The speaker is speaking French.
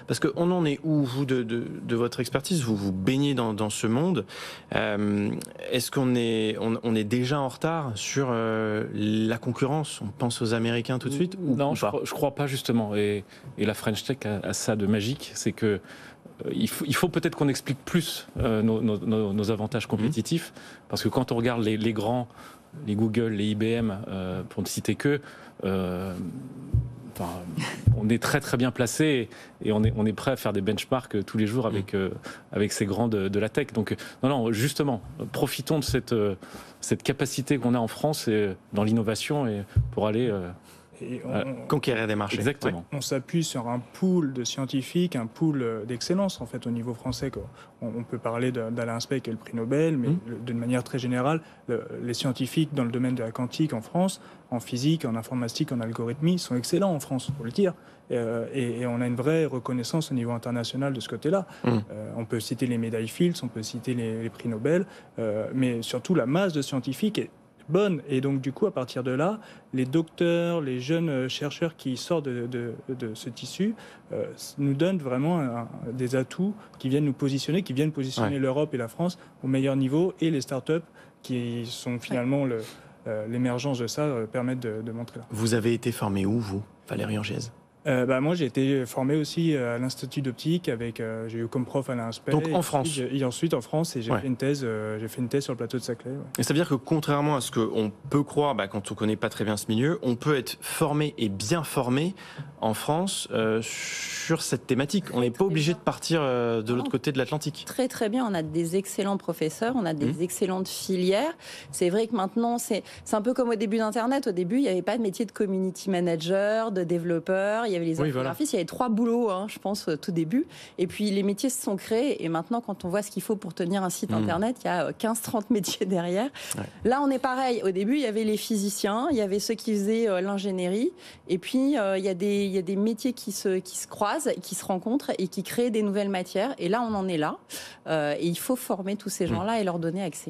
Parce qu'on en est où, vous, de votre expertise? Vous vous baignez dans ce monde. Est-ce qu'on est, on est déjà en retard sur la concurrence? On pense aux Américains tout de suite Non, ou je pas? crois pas justement. Et la French Tech a ça de magique, c'est que il faut peut-être qu'on explique plus nos avantages compétitifs, parce que quand on regarde les grands, les Google, les IBM, pour ne citer que, enfin, on est très très bien placé et on est prêt à faire des benchmarks tous les jours avec ces grands de la tech. Donc non, justement, profitons de cette capacité qu'on a en France et dans l'innovation et pour aller Et conquérir des marchés. exactement. on s'appuie sur un pool de scientifiques, un pool d'excellence en fait au niveau français, quoi. On peut parler d'Alain Spey qui est le prix Nobel, mais d'une manière très générale, les scientifiques dans le domaine de la quantique en France, en physique, en informatique, en algorithmie, sont excellents en France, faut le dire. Et on a une vraie reconnaissance au niveau international de ce côté-là. On peut citer les médailles Fields, on peut citer les prix Nobel, mais surtout la masse de scientifiques est bonne. Et donc, du coup, à partir de là, les docteurs, les jeunes chercheurs qui sortent de ce tissu nous donnent vraiment des atouts qui viennent nous positionner, qui viennent positionner l'Europe et la France au meilleur niveau, et les startups qui sont finalement l'émergence de ça permettent de montrer là. Vous avez été formé où, vous, Valérie Angèse? Moi, j'ai été formé aussi à l'Institut d'optique avec, j'ai eu comme prof Alain Spey. Donc en France. Et ensuite en France, et j'ai fait une thèse sur le plateau de Saclay. Ouais. Et ça veut dire que contrairement à ce qu'on peut croire, quand on connaît pas très bien ce milieu, on peut être formé et bien formé en France sur cette thématique. On n'est pas obligé de partir de l'autre côté de l'Atlantique. Très très bien, on a des excellents professeurs, on a des excellentes filières. C'est vrai que maintenant, c'est un peu comme au début d'Internet. Au début, il n'y avait pas de métier de community manager, de développeur, il y avait les infographistes, il y avait 3 boulots, je pense, tout début. Et puis les métiers se sont créés, et maintenant, quand on voit ce qu'il faut pour tenir un site Internet, il y a 15-30 métiers derrière. Ouais. Là, on est pareil. Au début, il y avait les physiciens, il y avait ceux qui faisaient l'ingénierie, et puis il y a des métiers qui se croisent, qui se rencontrent et qui créent des nouvelles matières. Et là, on en est là. Et il faut former tous ces gens-là et leur donner accès.